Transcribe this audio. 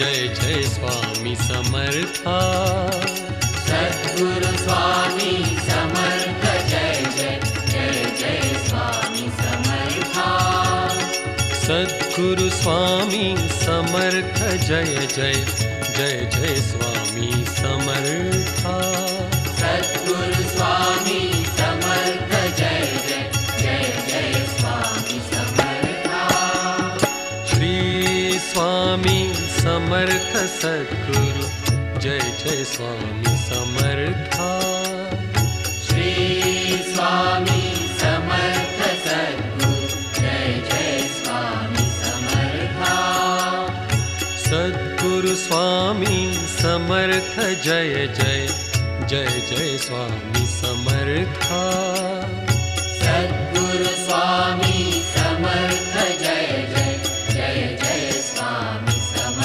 जय जय स्वामी समर्था। सद्गुरु स्वामी समर्थ जय जय जय जय स्वामी समर्था। सद्गुरु स्वामी समर्थ जय जय जय जय स्वामी समर्था। सद्गुरु स्वामी समर्थ जय जय जय जय स्वामी समर्था। श्री स्वामी समर्थ सद्गुरु जय जय स्वामी समर्था। श्री स्वामी समर्थ सद्गुरु जय जय स्वामी समर्था। सद्गुरु स्वामी समर्थ जय जय जय जय स्वामी समर्था। सद्गुरु स्वामी